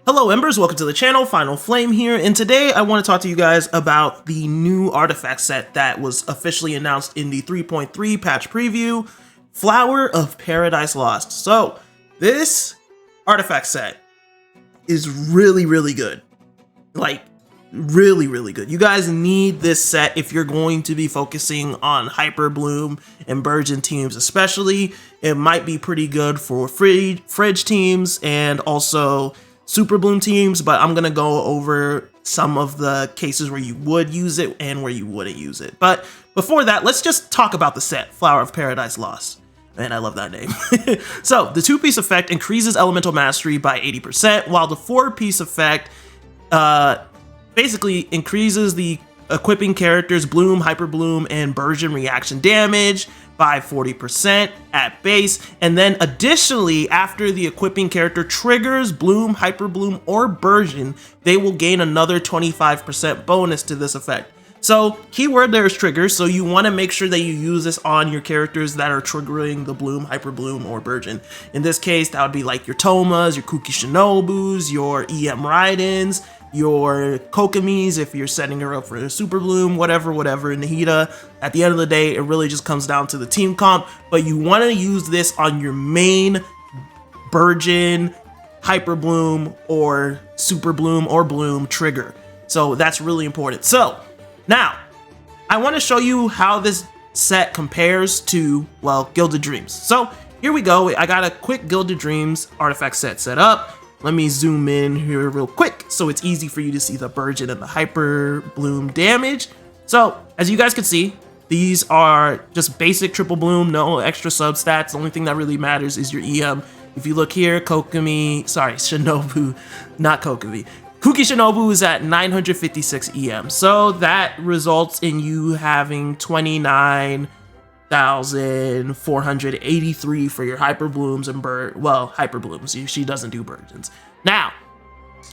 Hello Embers, welcome to the channel, Final Flame here, and today I want to talk to you guys about the new artifact set that was officially announced in the 3.3 patch preview, Flower of Paradise Lost. So, this artifact set is really good. Like, really good. You guys need this set if you're going to be focusing on Hyper Bloom and Burgeon teams especially. It might be pretty good for Fridge teams and also Super Bloom teams, but I'm gonna go over some of the cases where you would use it and where you wouldn't use it. But before that, let's just talk about the set, Flower of Paradise Lost. Man, I love that name. So, the 2-piece effect increases elemental mastery by 80%, while the 4-piece effect basically increases the equipping characters Bloom, Hyper Bloom, and Burgeon reaction damage by 40% at base, and then additionally, after the equipping character triggers Bloom, Hyper Bloom, or Burgeon, they will gain another 25% bonus to this effect. So, keyword there is triggers, so you want to make sure that you use this on your characters that are triggering the Bloom, Hyper Bloom, or Burgeon. In this case, that would be like your Tomas, your Kuki Shinobus, your EM Raidens, your Kokomis if you're setting her up for a Super Bloom, whatever, Nahida. At the end of the day, it really just comes down to the team comp, but you want to use this on your main Burgeon, Hyper Bloom, or Super Bloom, or Bloom trigger. So that's really important. So, now, I want to show you how this set compares to, well, Gilded Dreams. So, here we go. I got a quick Gilded Dreams artifact set up. Let me zoom in here real quick so it's easy for you to see the Burgeon and the Hyper Bloom damage. So, as you guys can see, these are just basic triple bloom, no extra substats. The only thing that really matters is your EM. If you look here, Shinobu, not Kokomi. Kuki Shinobu is at 956 EM. So that results in you having 29,483 for your Hyper Blooms and Hyper Blooms. She doesn't do Burgeons. Now,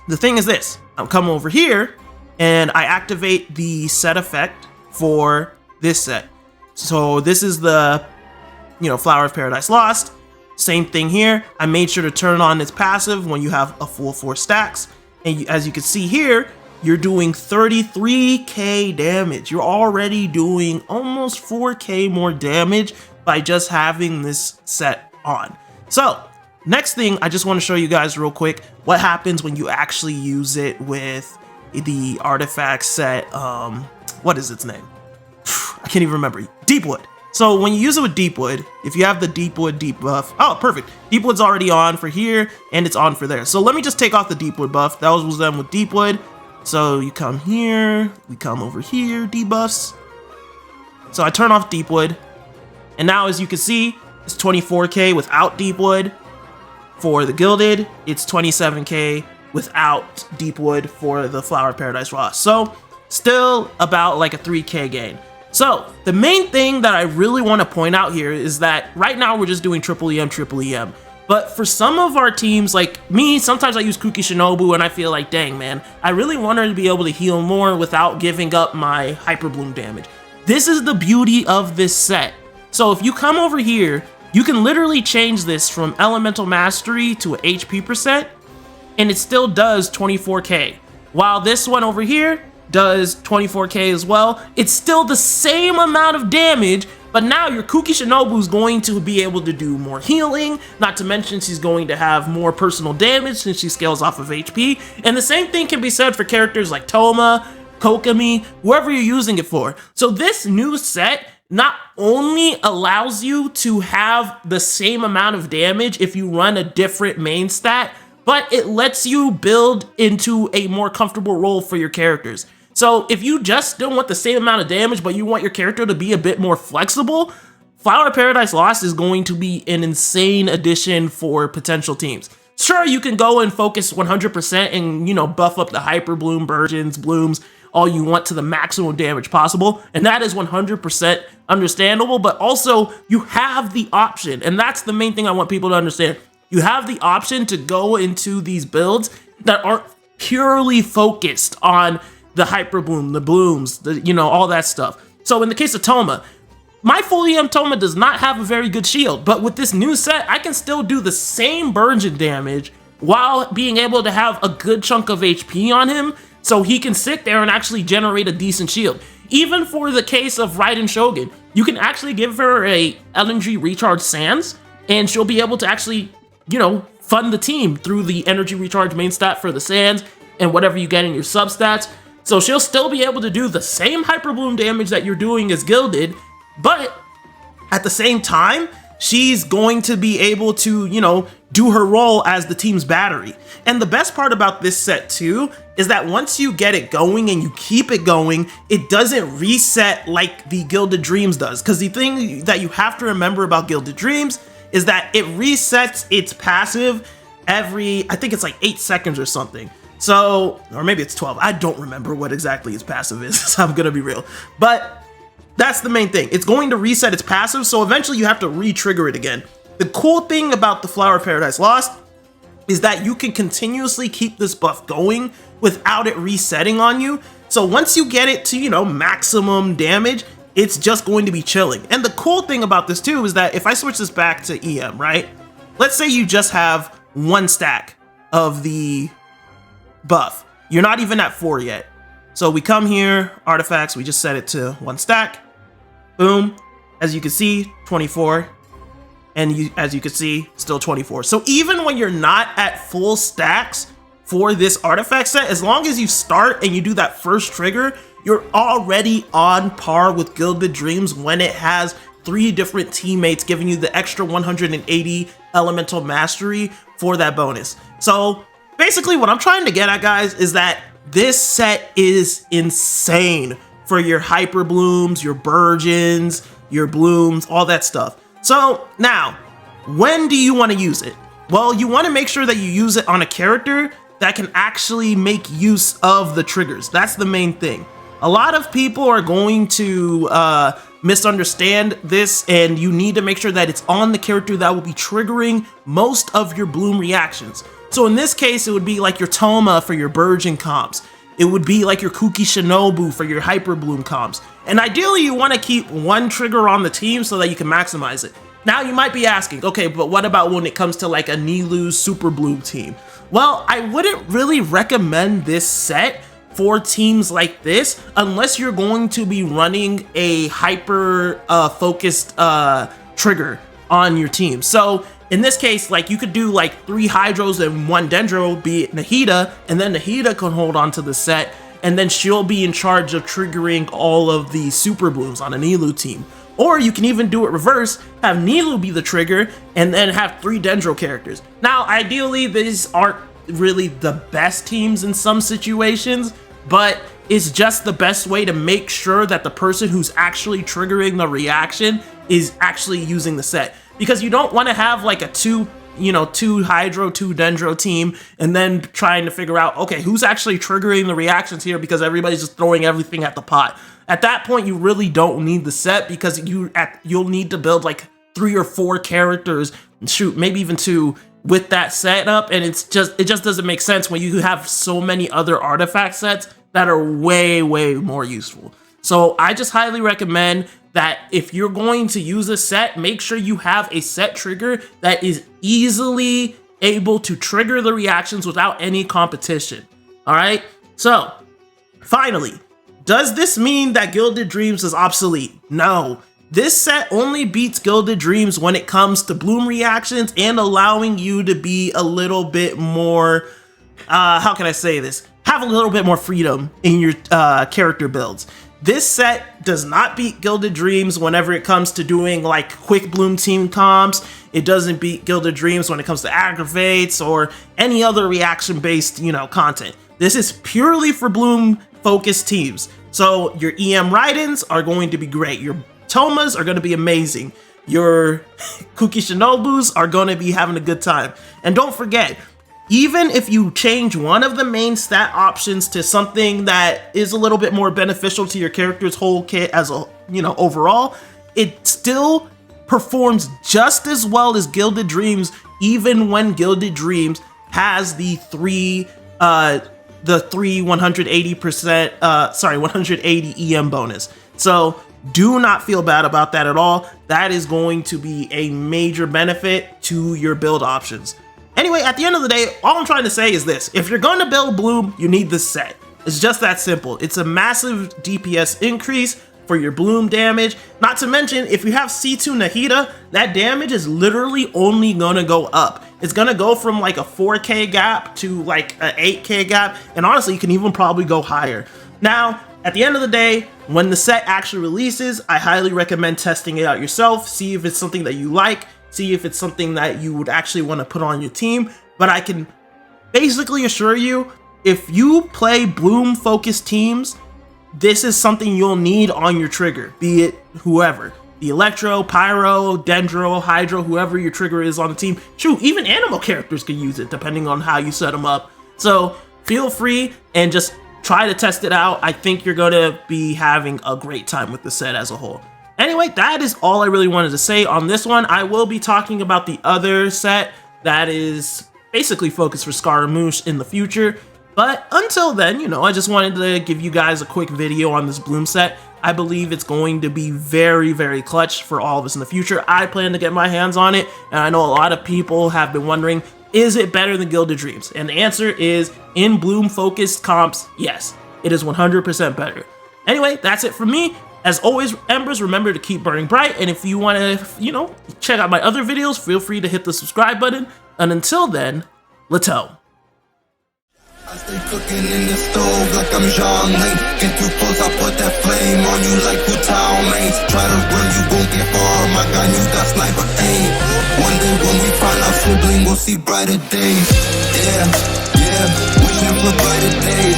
the thing is this. I'll come over here and I activate the set effect for this set. So this is the, Flower of Paradise Lost. Same thing here. I made sure to turn on its passive when you have a full 4 stacks. And as you can see here, you're doing 33k damage. You're already doing almost 4k more damage by just having this set on. So, next thing, I just want to show you guys real quick what happens when you actually use it with the artifact set, what is its name? I can't even remember. Deepwood. So when you use it with Deepwood, if you have the Deepwood debuff, oh, perfect. Deepwood's already on for here, and it's on for there. So let me just take off the Deepwood buff. That was done with Deepwood. So you come here, we come over here, debuffs. So I turn off Deepwood, and now as you can see, it's 24k without Deepwood. For the Gilded, it's 27k without Deepwood for the Flower of Paradise Lost. So still about like a 3k gain. So, the main thing that I really want to point out here is that right now we're just doing triple EM. But for some of our teams, like me, sometimes I use Kuki Shinobu and I feel like, dang man, I really want her to be able to heal more without giving up my Hyper Bloom damage. This is the beauty of this set. So if you come over here, you can literally change this from Elemental Mastery to an HP percent, and it still does 24k. While this one over here does 24k as well. It's still the same amount of damage, but now your Kuki Shinobu is going to be able to do more healing, not to mention she's going to have more personal damage since she scales off of HP, and the same thing can be said for characters like Toma, Kokomi, whoever you're using it for. So this new set not only allows you to have the same amount of damage if you run a different main stat, but it lets you build into a more comfortable role for your characters. So if you just don't want the same amount of damage, but you want your character to be a bit more flexible, Flower of Paradise Lost is going to be an insane addition for potential teams. Sure, you can go and focus 100% and, buff up the Hyper Bloom, Burgeons, Blooms, all you want to the maximum damage possible, and that is 100% understandable, but also you have the option, and that's the main thing I want people to understand. You have the option to go into these builds that aren't purely focused on the Hyper Bloom, the Blooms, all that stuff. So in the case of Toma, my full EM Toma does not have a very good shield, but with this new set, I can still do the same Burgeon damage while being able to have a good chunk of HP on him, so he can sit there and actually generate a decent shield. Even for the case of Raiden Shogun, you can actually give her a LNG recharge Sands, and she'll be able to actually, you know, fund the team through the energy recharge main stat for the Sands and whatever you get in your substats. So she'll still be able to do the same Hyper Bloom damage that you're doing as Gilded, but at the same time, she's going to be able to, you know, do her role as the team's battery. And the best part about this set too is that once you get it going and you keep it going, it doesn't reset like the Gilded Dreams does. Because the thing that you have to remember about Gilded Dreams is that it resets its passive every, I think it's like 8 seconds or something. So, or maybe it's 12. I don't remember what exactly its passive is, so I'm gonna be real. But that's the main thing. It's going to reset its passive, so eventually you have to re-trigger it again. The cool thing about the Flower of Paradise Lost is that you can continuously keep this buff going without it resetting on you. So once you get it to, you know, maximum damage, it's just going to be chilling. And the cool thing about this too is that if I switch this back to EM, right? Let's say you just have 1 stack of the buff. You're not even at 4 yet. So we come here, artifacts, we just set it to 1 stack. Boom. As you can see, 24. And as you can see, still 24. So even when you're not at full stacks for this artifact set, as long as you start and you do that first trigger, you're already on par with Gilded Dreams when it has 3 different teammates giving you the extra 180 elemental mastery for that bonus. So basically what I'm trying to get at, guys, is that this set is insane for your Hyper Blooms, your Burgeons, your Blooms, all that stuff. So now, when do you want to use it? Well, you want to make sure that you use it on a character that can actually make use of the triggers. That's the main thing. A lot of people are going to misunderstand this, and you need to make sure that it's on the character that will be triggering most of your Bloom reactions. So in this case, it would be like your Toma for your Burgeon comps. It would be like your Kuki Shinobu for your Hyper Bloom comps. And ideally, you want to keep 1 trigger on the team so that you can maximize it. Now, you might be asking, okay, but what about when it comes to like a Nilou's Super Bloom team? Well, I wouldn't really recommend this set for teams like this unless you're going to be running a hyper focused trigger on your team. So in this case, like you could do like 3 Hydros and 1 Dendro, be it Nahida, and then Nahida can hold on to the set, and then she'll be in charge of triggering all of the Super Blooms on a Nilou team. Or you can even do it reverse, have Nilou be the trigger, and then have 3 Dendro characters. Now, ideally, these aren't really the best teams in some situations, but it's just the best way to make sure that the person who's actually triggering the reaction is actually using the set. Because you don't want to have like a 2 Hydro, 2 Dendro team, and then trying to figure out, okay, who's actually triggering the reactions here because everybody's just throwing everything at the pot. At that point, you really don't need the set because you'll need to build like 3 or 4 characters, shoot, maybe even 2 with that setup, and it just doesn't make sense when you have so many other artifact sets that are way, way more useful. So I just highly recommend that if you're going to use a set, make sure you have a set trigger that is easily able to trigger the reactions without any competition. All right, so finally, does this mean that Gilded Dreams is obsolete? No. This set only beats Gilded Dreams when it comes to Bloom reactions and allowing you to be a little bit more, how can I say this? Have a little bit more freedom in your character builds. This set does not beat Gilded Dreams whenever it comes to doing like quick Bloom team comps. It doesn't beat Gilded Dreams when it comes to aggravates or any other reaction-based, content. This is purely for Bloom focused teams. So your EM Raidens are going to be great. Your Tomas are going to be amazing. Your Kuki Shinobus are going to be having a good time. And don't forget, even if you change one of the main stat options to something that is a little bit more beneficial to your character's whole kit as a, overall, it still performs just as well as Gilded Dreams, even when Gilded Dreams has the 180 EM bonus. So do not feel bad about that at all. That is going to be a major benefit to your build options. Anyway, at the end of the day, all I'm trying to say is this. If you're going to build Bloom, you need this set. It's just that simple. It's a massive DPS increase for your Bloom damage. Not to mention, if you have C2 Nahida, that damage is literally only gonna go up. It's gonna go from like a 4k gap to like an 8k gap, and honestly, you can even probably go higher. Now, at the end of the day, when the set actually releases, I highly recommend testing it out yourself, see if it's something that you like, see if it's something that you would actually want to put on your team. But I can basically assure you, if you play Bloom focused teams, this is something you'll need on your trigger, be it whoever. The Electro, Pyro, Dendro, Hydro, whoever your trigger is on the team. Shoot, even animal characters can use it depending on how you set them up. So feel free and just try to test it out. I think you're going to be having a great time with the set as a whole. Anyway, that is all I really wanted to say on this one. I will be talking about the other set that is basically focused for Scaramouche in the future. But until then, you know, I just wanted to give you guys a quick video on this Bloom set. I believe it's going to be very, very clutch for all of us in the future. I plan to get my hands on it, and I know a lot of people have been wondering, is it better than Gilded Dreams? And the answer is, in Bloom-focused comps, yes, it is 100% better. Anyway, that's it from me. As always, Embers, remember to keep burning bright, and if you want to, you know, check out my other videos, feel free to hit the subscribe button. And until then, Latom. I stay cooking in the stove like I'm Jean Link. Get too close, I put that flame on you like who town mates. Try to run, you won't get far. My gun, you got sniper aim. One day when we find our sibling, we'll see brighter days. Yeah, wishing for brighter days.